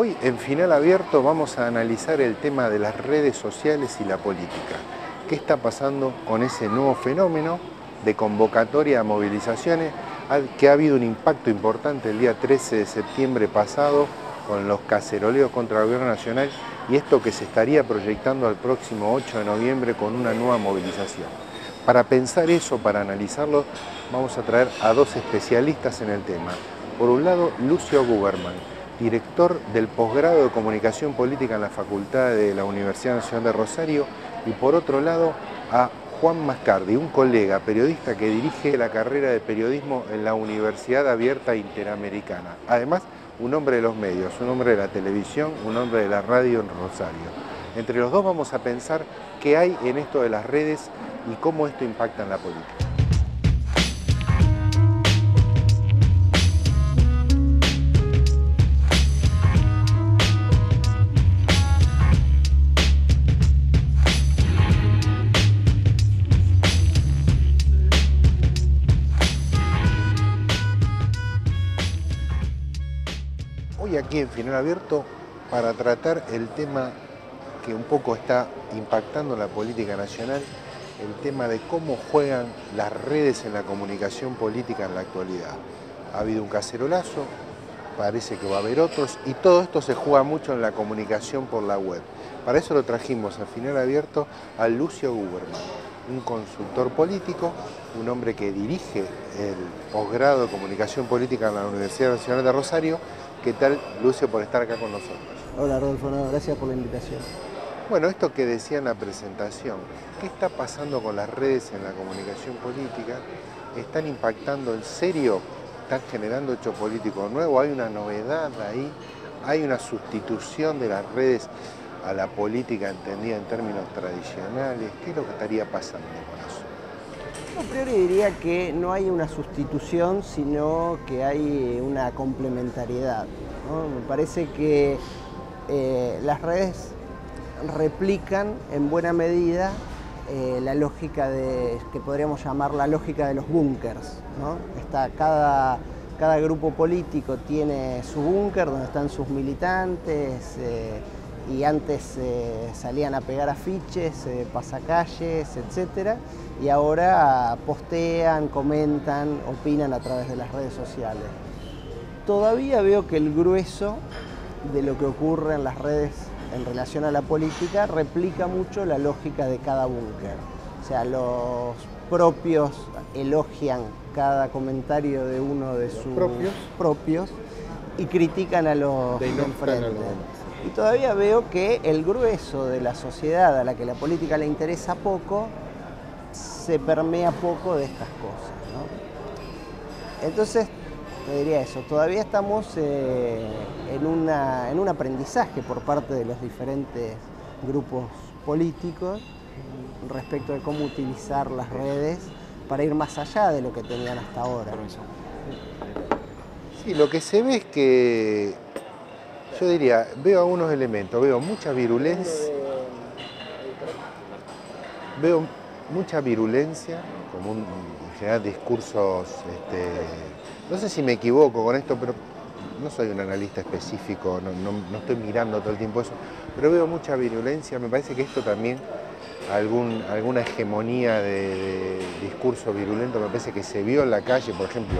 Hoy en Final Abierto vamos a analizar el tema de las redes sociales y la política. ¿Qué está pasando con ese nuevo fenómeno de convocatoria a movilizaciones? Que ha habido un impacto importante el día 13 de septiembre pasado con los caceroleos contra el gobierno nacional y esto que se estaría proyectando al próximo 8 de noviembre con una nueva movilización. Para pensar eso, para analizarlo, vamos a traer a dos especialistas en el tema. Por un lado, Lucio Guberman, director del posgrado de Comunicación Política en la Facultad de la Universidad Nacional de Rosario, y por otro lado a Juan Mascardi, un colega periodista que dirige la carrera de periodismo en la Universidad Abierta Interamericana. Además, un hombre de los medios, un hombre de la televisión, un hombre de la radio en Rosario. Entre los dos vamos a pensar qué hay en esto de las redes y cómo esto impacta en la política. Hoy aquí en Final Abierto para tratar el tema que un poco está impactando la política nacional, el tema de cómo juegan las redes en la comunicación política en la actualidad. Ha habido un cacerolazo, parece que va a haber otros, y todo esto se juega mucho en la comunicación por la web. Para eso lo trajimos a Final Abierto a Lucio Guberman, un consultor político, un hombre que dirige el posgrado de Comunicación Política en la Universidad Nacional de Rosario. ¿Qué tal, Lucio, por estar acá con nosotros? Hola, Rodolfo, gracias por la invitación. Bueno, esto que decía en la presentación, ¿qué está pasando con las redes en la comunicación política? ¿Están impactando en serio? ¿Están generando hechos políticos nuevos? ¿Hay una novedad ahí? ¿Hay una sustitución de las redes a la política entendida en términos tradicionales? ¿Qué es lo que estaría pasando con eso? A priori diría que no hay una sustitución, sino que hay una complementariedad, ¿no? Me parece que las redes replican en buena medida la lógica que podríamos llamar la lógica de los búnkers, ¿no? Cada grupo político tiene su búnker donde están sus militantes, y antes salían a pegar afiches, pasacalles, etc. Y ahora postean, comentan, opinan a través de las redes sociales. Todavía veo que el grueso de lo que ocurre en las redes en relación a la política replica mucho la lógica de cada búnker. O sea, los propios elogian cada comentario de uno de sus propios y critican a los de enfrente. Y todavía veo que el grueso de la sociedad a la que la política le interesa poco, se permea poco de estas cosas, ¿no? Entonces, te diría eso, todavía estamos en un aprendizaje por parte de los diferentes grupos políticos respecto de cómo utilizar las redes para ir más allá de lo que tenían hasta ahora. Sí, lo que se ve es que, yo diría, veo algunos elementos, veo mucha virulencia, como en general discursos, no sé si me equivoco con esto, pero no soy un analista específico, no estoy mirando todo el tiempo eso, pero veo mucha virulencia. Me parece que esto también, alguna hegemonía de discurso virulento, me parece que se vio en la calle, por ejemplo,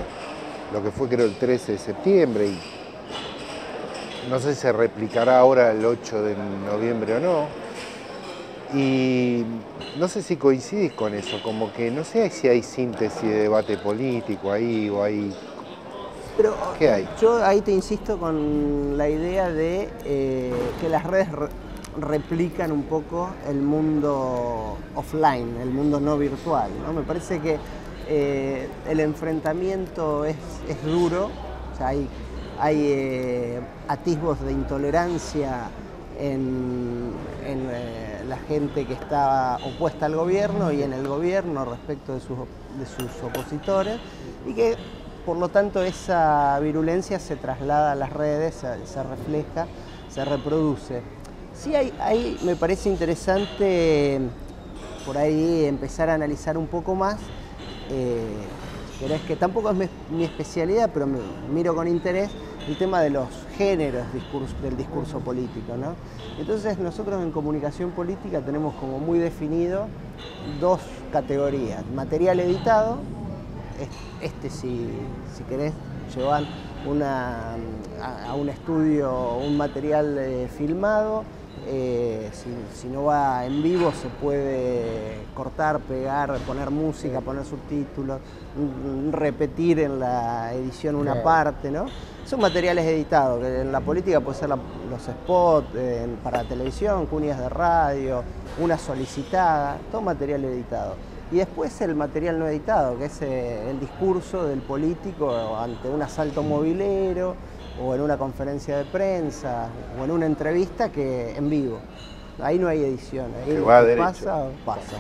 lo que fue creo el 13 de septiembre, y no sé si se replicará ahora el 8 de noviembre o no. Y no sé si coincidís con eso, como que no sé si hay síntesis de debate político ahí o hay... Pero ¿qué hay? Yo ahí te insisto con la idea de que las redes replican un poco el mundo offline, el mundo no virtual, ¿no? Me parece que el enfrentamiento es duro, o sea, hay atisbos de intolerancia en la gente que está opuesta al gobierno y en el gobierno respecto de sus opositores, y que por lo tanto esa virulencia se traslada a las redes, se refleja, se reproduce. Sí, ahí me parece interesante por ahí empezar a analizar un poco más, pero es que tampoco es mi especialidad, pero miro con interés el tema de los géneros del discurso político, ¿no? Entonces nosotros en comunicación política tenemos como muy definido dos categorías: material editado, si querés llevar a un estudio un material filmado, si no va en vivo se puede cortar, pegar, poner música, poner subtítulos, repetir en la edición una parte, ¿no? Son materiales editados, que en la política puede ser los spots para televisión, cuñas de radio, una solicitada, todo material editado. Y después el material no editado, que es el discurso del político ante un asalto movilero, o en una conferencia de prensa, o en una entrevista que en vivo. Ahí no hay edición, ahí que va derecho. Pasa.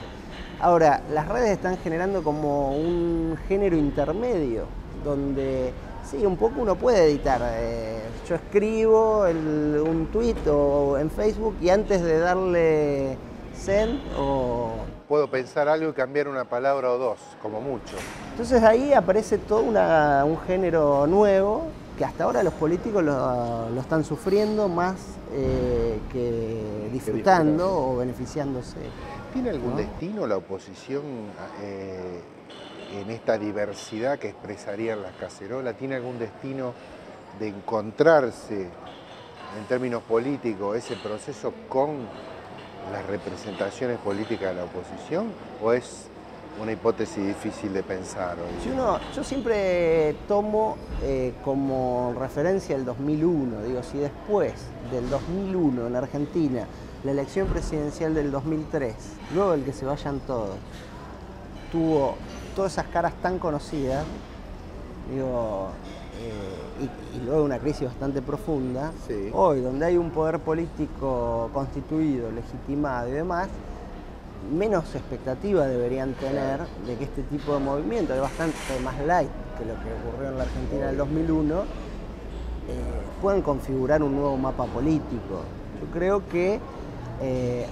Ahora, las redes están generando como un género intermedio, donde sí, un poco uno puede editar. Yo escribo un tweet o en Facebook y antes de darle send puedo pensar algo y cambiar una palabra o dos, como mucho. Entonces ahí aparece todo un género nuevo que hasta ahora los políticos lo están sufriendo más que disfrutando o beneficiándose. ¿Tiene algún destino la oposición en esta diversidad que expresarían las cacerolas? ¿Tiene algún destino de encontrarse en términos políticos ese proceso con las representaciones políticas de la oposición, o es una hipótesis difícil de pensar hoy? Yo siempre tomo como referencia el 2001, digo, si después del 2001 en Argentina, la elección presidencial del 2003, luego el que se vayan todos, tuvo todas esas caras tan conocidas, digo, y luego una crisis bastante profunda, sí. Hoy, donde hay un poder político constituido, legitimado y demás, menos expectativa deberían tener de que este tipo de movimiento, es bastante más light que lo que ocurrió en la Argentina en el 2001, puedan configurar un nuevo mapa político. Yo creo que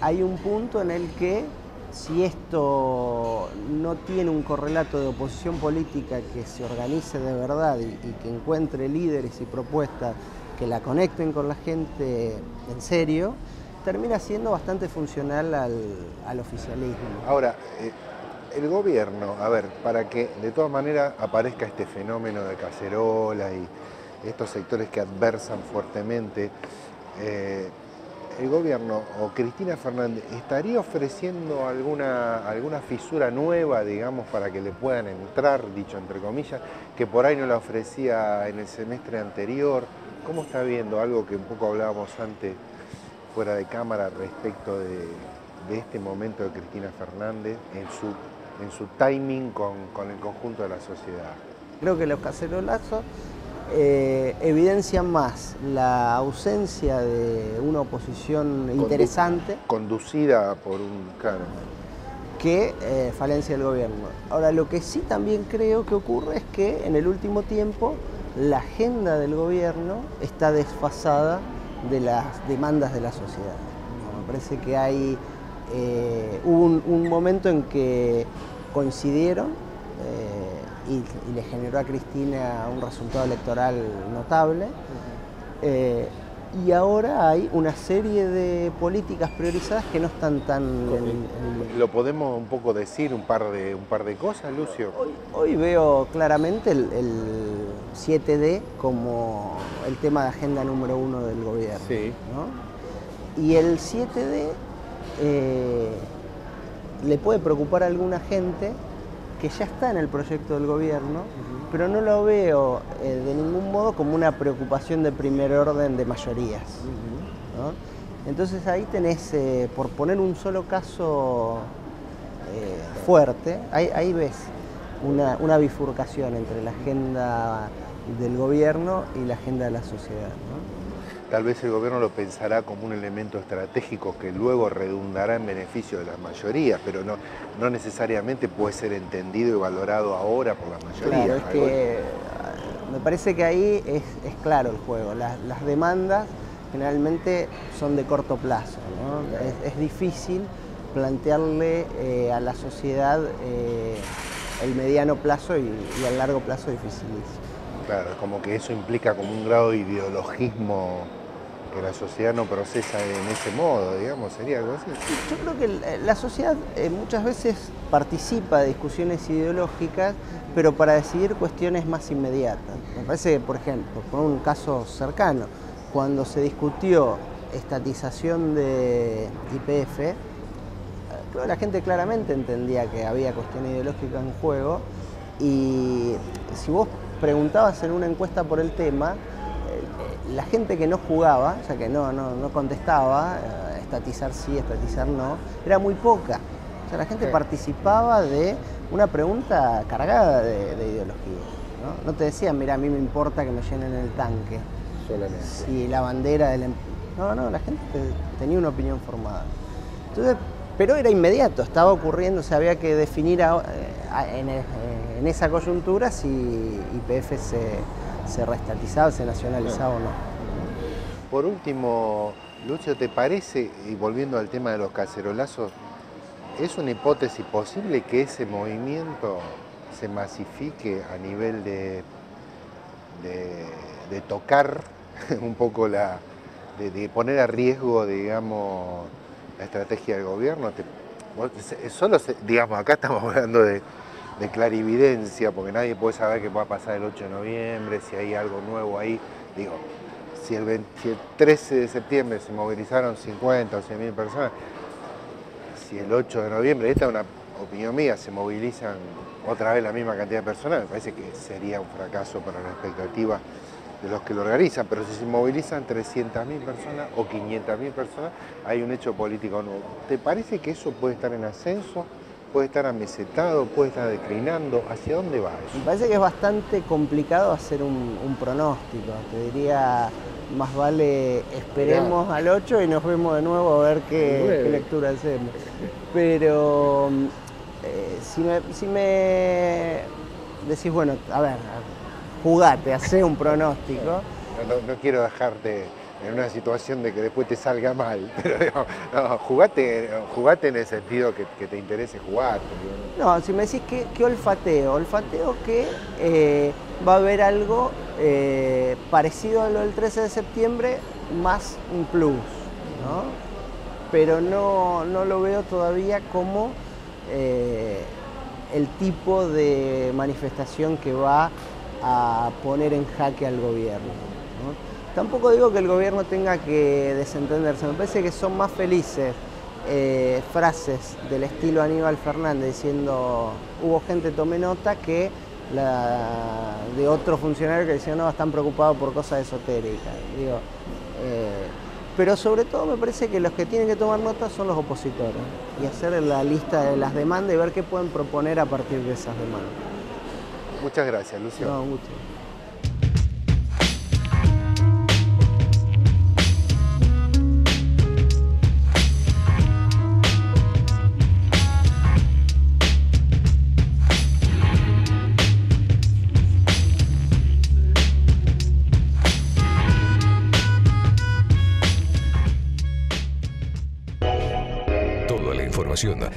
hay un punto en el que, si esto no tiene un correlato de oposición política que se organice de verdad y que encuentre líderes y propuestas que la conecten con la gente en serio, termina siendo bastante funcional al oficialismo. Ahora, el gobierno, a ver, para que de todas maneras aparezca este fenómeno de cacerola y estos sectores que adversan fuertemente, el gobierno o Cristina Fernández estaría ofreciendo alguna fisura nueva, digamos, para que le puedan entrar, dicho entre comillas, que por ahí no la ofrecía en el semestre anterior. ¿Cómo está viendo algo que un poco hablábamos antes fuera de cámara respecto de este momento de Cristina Fernández en su timing con el conjunto de la sociedad? Creo que los cacerolazos evidencian más la ausencia de una oposición interesante, conducida por un claro, que falencia del gobierno. Ahora, lo que sí también creo que ocurre es que en el último tiempo la agenda del gobierno está desfasada de las demandas de la sociedad. Me parece que hubo un momento en que coincidieron y le generó a Cristina un resultado electoral notable. Y ahora hay una serie de políticas priorizadas que no están tan... ¿Lo podemos un poco decir, un par de cosas, Lucio? Hoy veo claramente el 7D como el tema de agenda número 1 del gobierno. Sí. ¿No? Y el 7D le puede preocupar a alguna gente que ya está en el proyecto del gobierno, pero no lo veo de ningún modo como una preocupación de primer orden de mayorías. ¿No? Entonces ahí tenés, por poner un solo caso fuerte, ahí ves una bifurcación entre la agenda del gobierno y la agenda de la sociedad, ¿no? Tal vez el gobierno lo pensará como un elemento estratégico que luego redundará en beneficio de las mayorías, pero no necesariamente puede ser entendido y valorado ahora por las mayorías. Claro, es que me parece que ahí es claro el juego. Las demandas generalmente son de corto plazo, ¿no? Claro. Es difícil plantearle a la sociedad el mediano plazo y al largo plazo dificilísimo. Claro, como que eso implica como un grado de ideologismo que la sociedad no procesa en ese modo, digamos, sería algo así. Yo creo que la sociedad muchas veces participa de discusiones ideológicas, pero para decidir cuestiones más inmediatas. Me parece que, por ejemplo, por un caso cercano, cuando se discutió estatización de YPF, creo que la gente claramente entendía que había cuestión ideológica en juego, y si vos preguntabas en una encuesta por el tema, la gente que no jugaba, o sea que no contestaba, estatizar sí, estatizar no, era muy poca. O sea, la gente participaba de una pregunta cargada de ideología. ¿No? No te decían, mira, a mí me importa que me llenen el tanque. Solamente. Si la bandera del... No, la gente tenía una opinión formada. Entonces, pero era inmediato, estaba ocurriendo, o sea, había que definir en esa coyuntura si YPF se reestatizaba, se nacionalizaba o no. Por último, Lucio, ¿te parece, y volviendo al tema de los cacerolazos, es una hipótesis posible que ese movimiento se masifique a nivel de tocar un poco de poner a riesgo, digamos, la estrategia del gobierno? Digamos, acá estamos hablando de clarividencia, porque nadie puede saber qué va a pasar el 8 de noviembre, si hay algo nuevo ahí. Digo, si el 13 de septiembre se movilizaron 50 o 100.000 personas, si el 8 de noviembre, esta es una opinión mía, se movilizan otra vez la misma cantidad de personas, me parece que sería un fracaso para la expectativa de los que lo organizan, pero si se movilizan 300.000 personas o 500.000 personas, hay un hecho político nuevo. ¿Te parece que eso puede estar en ascenso, puede estar amesetado, puede estar declinando? ¿Hacia dónde va eso? Me parece que es bastante complicado hacer un pronóstico. Te diría, más vale esperemos al 8 y nos vemos de nuevo a ver qué lectura hacemos. Pero si me decís, bueno, a ver, jugate, hacé un pronóstico. No quiero dejarte en una situación de que después te salga mal, pero no, jugate en el sentido que te interese jugar. No, si me decís que olfateo que va a haber algo parecido a lo del 13 de septiembre, más un plus, ¿no? Pero no lo veo todavía como el tipo de manifestación que va a poner en jaque al gobierno, ¿no? Tampoco digo que el gobierno tenga que desentenderse, me parece que son más felices frases del estilo Aníbal Fernández diciendo hubo gente, tome nota, que la de otro funcionario que decían no, están preocupados por cosas esotéricas. Digo, pero sobre todo me parece que los que tienen que tomar nota son los opositores y hacer la lista de las demandas y ver qué pueden proponer a partir de esas demandas. Muchas gracias, Lucio. No, mucho.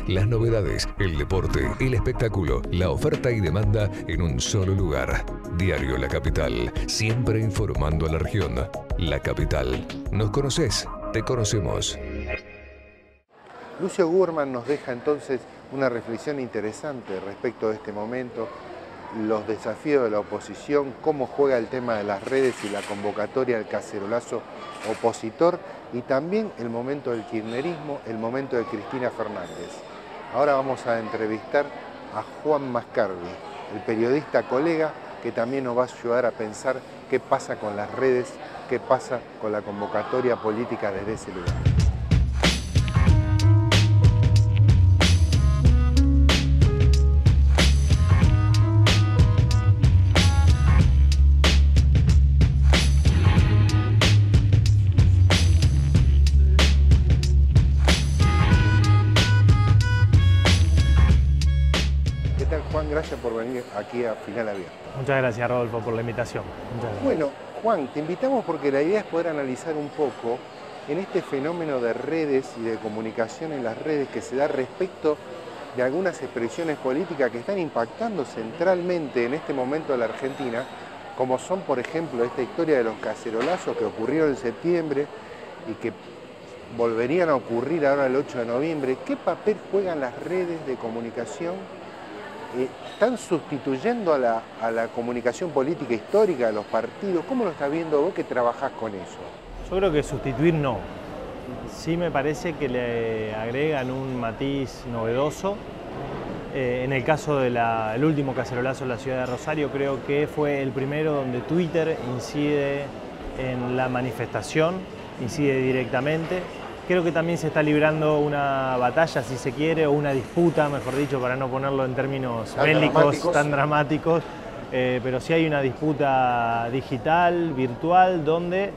Las novedades, el deporte, el espectáculo, la oferta y demanda en un solo lugar. Diario La Capital, siempre informando a la región. La Capital. ¿Nos conoces? Te conocemos. Lucio Gurman nos deja entonces una reflexión interesante respecto de este momento, los desafíos de la oposición, cómo juega el tema de las redes y la convocatoria al cacerolazo opositor, y también el momento del kirchnerismo, el momento de Cristina Fernández. Ahora vamos a entrevistar a Juan Mascardi, el periodista colega que también nos va a ayudar a pensar qué pasa con las redes, qué pasa con la convocatoria política desde ese lugar. Gracias por venir aquí a Final Abierto. Muchas gracias, Rodolfo, por la invitación. Bueno, Juan, te invitamos porque la idea es poder analizar un poco en este fenómeno de redes y de comunicación en las redes que se da respecto de algunas expresiones políticas que están impactando centralmente en este momento a la Argentina como son, por ejemplo, esta historia de los cacerolazos que ocurrieron en septiembre y que volverían a ocurrir ahora el 8 de noviembre. ¿Qué papel juegan las redes de comunicación? ¿Están sustituyendo a la comunicación política histórica, a los partidos? ¿Cómo lo estás viendo vos que trabajás con eso? Yo creo que sustituir no. Sí me parece que le agregan un matiz novedoso. En el caso del último cacerolazo en la ciudad de Rosario, creo que fue el primero donde Twitter incide en la manifestación, incide directamente. Creo que también se está librando una batalla, si se quiere, o una disputa, mejor dicho, para no ponerlo en términos bélicos tan dramáticos, pero sí hay una disputa digital, virtual, donde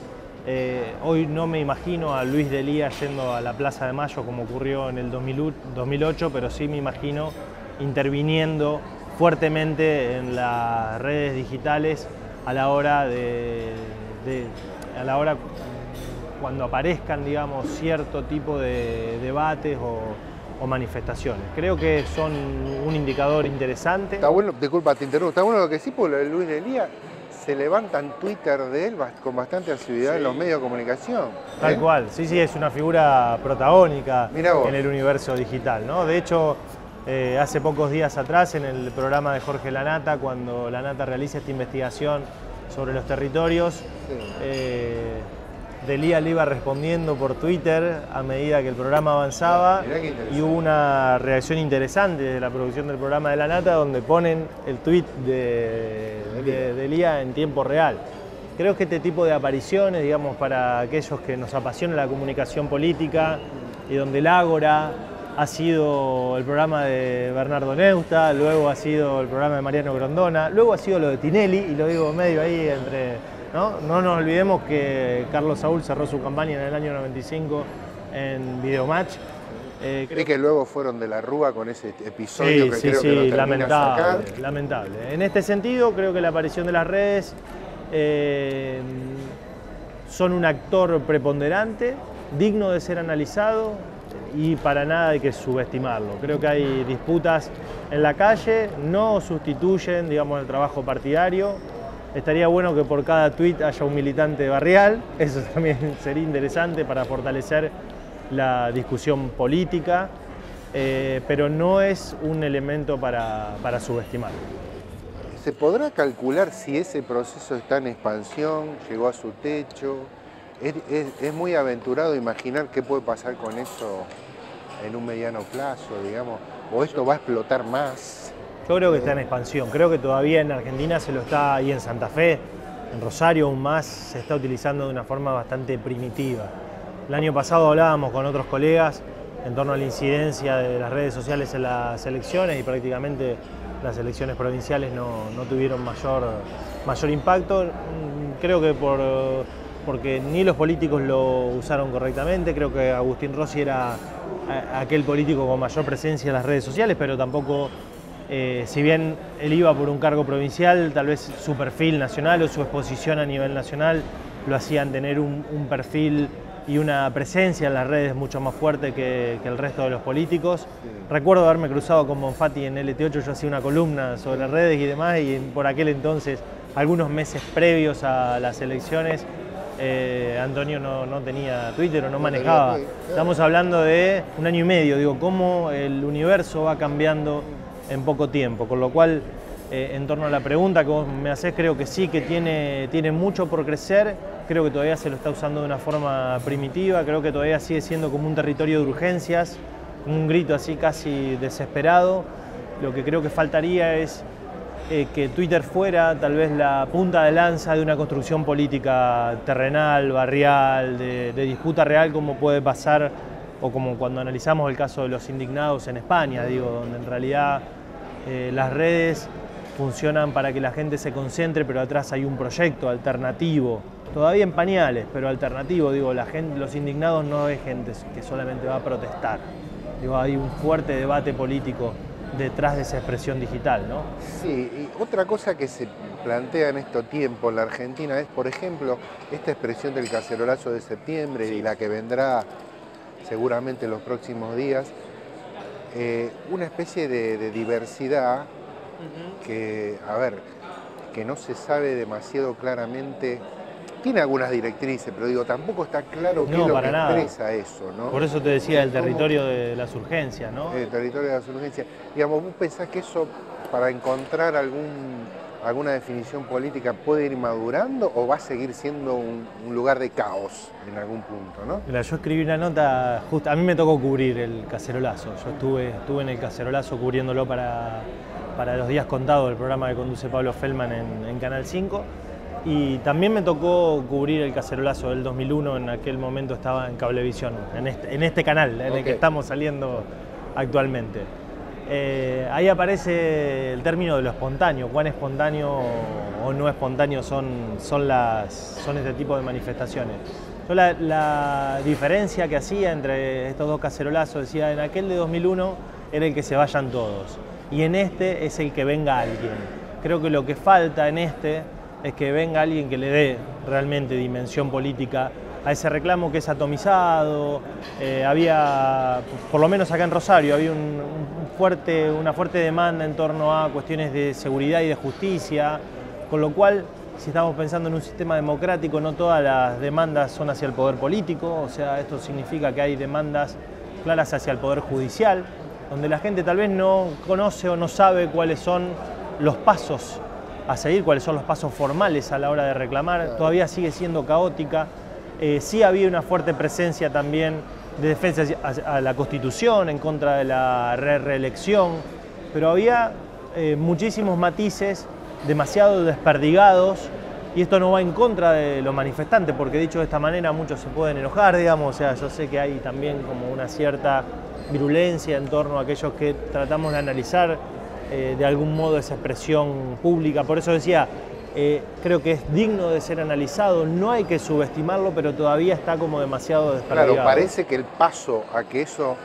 hoy no me imagino a Luis Delía yendo a la Plaza de Mayo como ocurrió en el 2008, pero sí me imagino interviniendo fuertemente en las redes digitales a la hora cuando aparezcan, digamos, cierto tipo de debates o manifestaciones. Creo que son un indicador interesante. Está bueno, disculpa, te interrumpo, está bueno lo que sí, porque Luis Delía se levanta en Twitter de él con bastante asiduidad en los medios de comunicación. Tal cual, sí, es una figura protagónica en el universo digital, ¿no? De hecho, hace pocos días atrás, en el programa de Jorge Lanata, cuando Lanata realiza esta investigación sobre los territorios, Delía le iba respondiendo por Twitter a medida que el programa avanzaba y hubo una reacción interesante de la producción del programa de Lanata donde ponen el tweet de Delía en tiempo real. Creo que este tipo de apariciones, digamos, para aquellos que nos apasiona la comunicación política y donde el Ágora ha sido el programa de Bernardo Neusta, luego ha sido el programa de Mariano Grondona, luego ha sido lo de Tinelli, y lo digo medio ahí entre... No nos olvidemos que Carlos Saúl cerró su campaña en el año 95 en Videomatch. Creo que luego fueron de la Rúa con ese episodio que creo que lo termina sacar. Lamentable. En este sentido, creo que la aparición de las redes son un actor preponderante, digno de ser analizado y para nada hay que subestimarlo. Creo que hay disputas en la calle, no sustituyen, digamos, el trabajo partidario. Estaría bueno que por cada tuit haya un militante barrial, eso también sería interesante para fortalecer la discusión política, pero no es un elemento para subestimar. ¿Se podrá calcular si ese proceso está en expansión, llegó a su techo? Es muy aventurado imaginar qué puede pasar con eso en un mediano plazo, digamos, o esto va a explotar más. Yo creo que está en expansión, creo que todavía en Argentina se lo está, y en Santa Fe, en Rosario aún más, se está utilizando de una forma bastante primitiva. El año pasado hablábamos con otros colegas en torno a la incidencia de las redes sociales en las elecciones y prácticamente las elecciones provinciales no tuvieron mayor impacto. Creo que porque ni los políticos lo usaron correctamente, creo que Agustín Rossi era aquel político con mayor presencia en las redes sociales, pero tampoco... si bien él iba por un cargo provincial, tal vez su perfil nacional o su exposición a nivel nacional lo hacían tener un perfil y una presencia en las redes mucho más fuerte que el resto de los políticos. Sí. Recuerdo haberme cruzado con Bonfatti en LT8, yo hacía una columna sobre redes y demás, y por aquel entonces, algunos meses previos a las elecciones, Antonio no tenía Twitter o no manejaba. Estamos hablando de un año y medio, digo, cómo el universo va cambiando en poco tiempo, con lo cual en torno a la pregunta que vos me hacés, creo que sí, que tiene mucho por crecer, creo que todavía se lo está usando de una forma primitiva, creo que todavía sigue siendo como un territorio de urgencias, un grito así casi desesperado. Lo que creo que faltaría es que Twitter fuera tal vez la punta de lanza de una construcción política terrenal, barrial, de disputa real, como puede pasar o como cuando analizamos el caso de los indignados en España, digo, donde en realidad las redes funcionan para que la gente se concentre, pero atrás hay un proyecto alternativo, todavía en pañales, pero alternativo, digo, los indignados no es gente que solamente va a protestar, digo, hay un fuerte debate político detrás de esa expresión digital, ¿no? Sí, y otra cosa que se plantea en estos tiempos en la Argentina es, por ejemplo, esta expresión del cacerolazo de septiembre y la que vendrá seguramente en los próximos días, una especie de diversidad que, a ver, que no se sabe demasiado claramente. Tiene algunas directrices, pero digo, tampoco está claro qué es lo que expresa eso, ¿no? Por eso te decía el territorio de las urgencias, ¿no? El territorio de las urgencias. Digamos, ¿vos pensás que eso, para encontrar alguna definición política, puede ir madurando o va a seguir siendo un lugar de caos en algún punto, ¿no? Mira, yo escribí una nota, a mí me tocó cubrir el cacerolazo. Yo estuve en el cacerolazo cubriéndolo para Los Días Contados, el programa que conduce Pablo Feldman en Canal 5. Y también me tocó cubrir el cacerolazo del 2001, en aquel momento estaba en Cablevisión, en este canal en el que estamos saliendo actualmente. Ahí aparece el término de lo espontáneo, cuán espontáneo o no espontáneo son este tipo de manifestaciones. Yo la diferencia que hacía entre estos dos cacerolazos, decía, en aquel de 2001 era el que se vayan todos y en este es el que venga alguien. Creo que lo que falta en este es que venga alguien que le dé realmente dimensión política a ese reclamo que es atomizado. Había, por lo menos acá en Rosario, había una fuerte demanda en torno a cuestiones de seguridad y de justicia, con lo cual, si estamos pensando en un sistema democrático, no todas las demandas son hacia el poder político, o sea, esto significa que hay demandas claras hacia el poder judicial, donde la gente tal vez no conoce o no sabe cuáles son los pasos a seguir, cuáles son los pasos formales a la hora de reclamar. Todavía sigue siendo caótica. Sí había una fuerte presencia también de defensa a la Constitución, en contra de la reelección, pero había muchísimos matices demasiado desperdigados, y esto no va en contra de los manifestantes, porque dicho de esta manera muchos se pueden enojar, digamos, o sea, yo sé que hay también como una cierta virulencia en torno a aquellos que tratamos de analizar de algún modo esa expresión pública. Por eso decía, creo que es digno de ser analizado, no hay que subestimarlo, pero todavía está como demasiado desperdigado. Claro, parece que el paso a que eso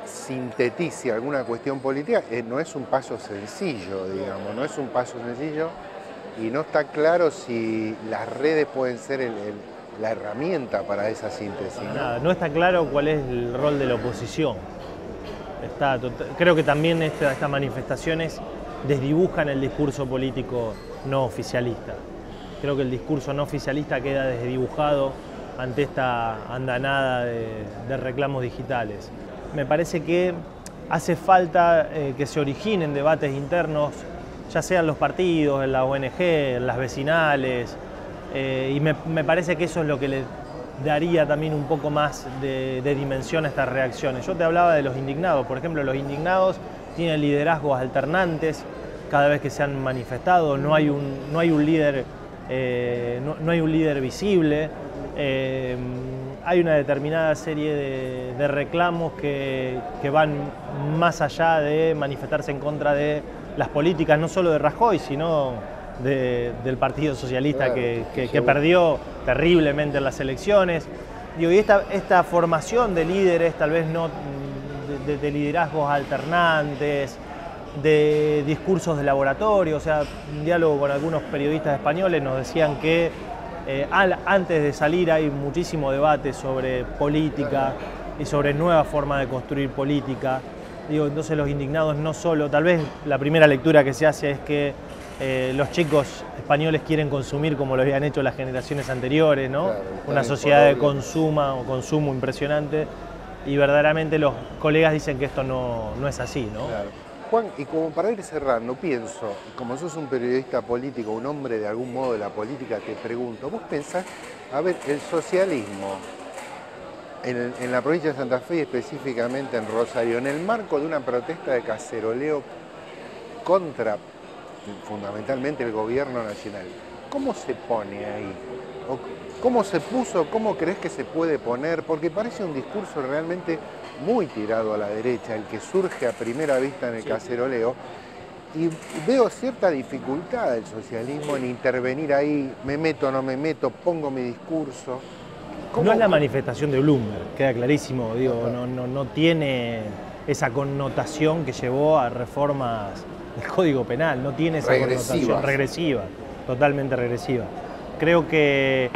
sintetice alguna cuestión política no es un paso sencillo, digamos, no es un paso sencillo, y no está claro si las redes pueden ser la herramienta para esa síntesis, ¿no? No está claro cuál es el rol de la oposición. Creo que también estas manifestaciones desdibujan el discurso político no oficialista. Creo que el discurso no oficialista queda desdibujado ante esta andanada de reclamos digitales. Me parece que hace falta que se originen debates internos, ya sean los partidos, en la ONG, en las vecinales, y me parece que eso es lo que le daría también un poco más de dimensión a estas reacciones. Yo te hablaba de los indignados, por ejemplo, los indignados tienen liderazgos alternantes cada vez que se han manifestado, no hay un líder visible, hay una determinada serie de reclamos que van más allá de manifestarse en contra de las políticas, no solo de Rajoy, sino del Partido Socialista, claro, que perdió terriblemente en las elecciones. Digo, y esta formación de líderes, tal vez no de liderazgos alternantes, de discursos de laboratorio, o sea, un diálogo con algunos periodistas españoles nos decían que antes de salir hay muchísimo debate sobre política y sobre nuevas formas de construir política. Digo, entonces los indignados no solo, tal vez la primera lectura que se hace es que los chicos españoles quieren consumir como lo habían hecho las generaciones anteriores, ¿no? Claro, una sociedad de consumo impresionante, y verdaderamente los colegas dicen que esto no es así, ¿no? Claro. Juan, y como para ir cerrando, pienso, como sos un periodista político, un hombre de algún modo de la política, te pregunto, ¿vos pensás, a ver, el socialismo en la provincia de Santa Fe y específicamente en Rosario, en el marco de una protesta de caceroleo contra fundamentalmente el gobierno nacional, ¿cómo se pone ahí? ¿O cómo se puso? ¿Cómo crees que se puede poner? Porque parece un discurso realmente muy tirado a la derecha, el que surge a primera vista en el caceroleo, y veo cierta dificultad del socialismo en intervenir ahí, me meto, no me meto, pongo mi discurso. No es la manifestación de Bloomberg, queda clarísimo, digo, no tiene esa connotación que llevó a reformas del Código Penal, no tiene esa connotación regresiva, totalmente regresiva. Creo que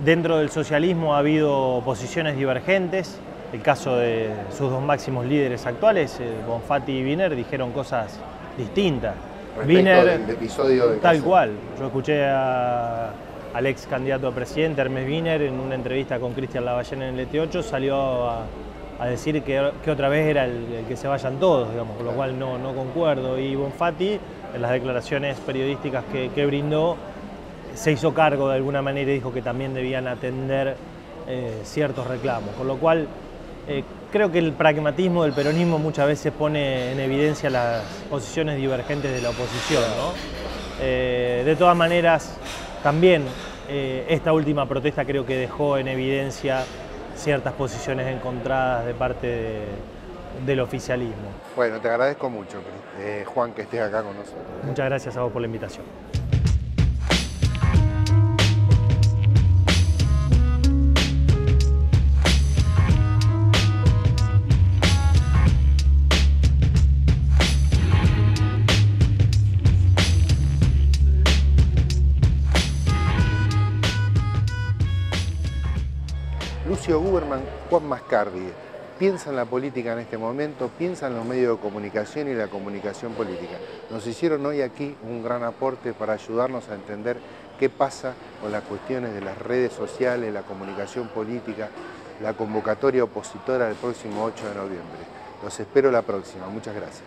dentro del socialismo ha habido posiciones divergentes. El caso de sus dos máximos líderes actuales, Bonfatti y Wiener, dijeron cosas distintas. respecto del episodio de tal Casero. cual. Yo escuché al ex candidato a presidente, Hermes Wiener, en una entrevista con Cristian Lavallén en el ET8, salió a decir que otra vez era el que se vayan todos, digamos, con lo cual no concuerdo. Y Bonfatti, en las declaraciones periodísticas que brindó, se hizo cargo de alguna manera y dijo que también debían atender ciertos reclamos, con lo cual creo que el pragmatismo del peronismo muchas veces pone en evidencia las posiciones divergentes de la oposición, ¿no? De todas maneras, también esta última protesta creo que dejó en evidencia ciertas posiciones encontradas de parte del oficialismo. Bueno, te agradezco mucho, Juan, que estés acá con nosotros. Muchas gracias a vos por la invitación. Lucio Guberman, Juan Mascardi, piensa en la política en este momento, piensa en los medios de comunicación y la comunicación política. Nos hicieron hoy aquí un gran aporte para ayudarnos a entender qué pasa con las cuestiones de las redes sociales, la comunicación política, la convocatoria opositora del próximo 8 de noviembre. Los espero la próxima. Muchas gracias.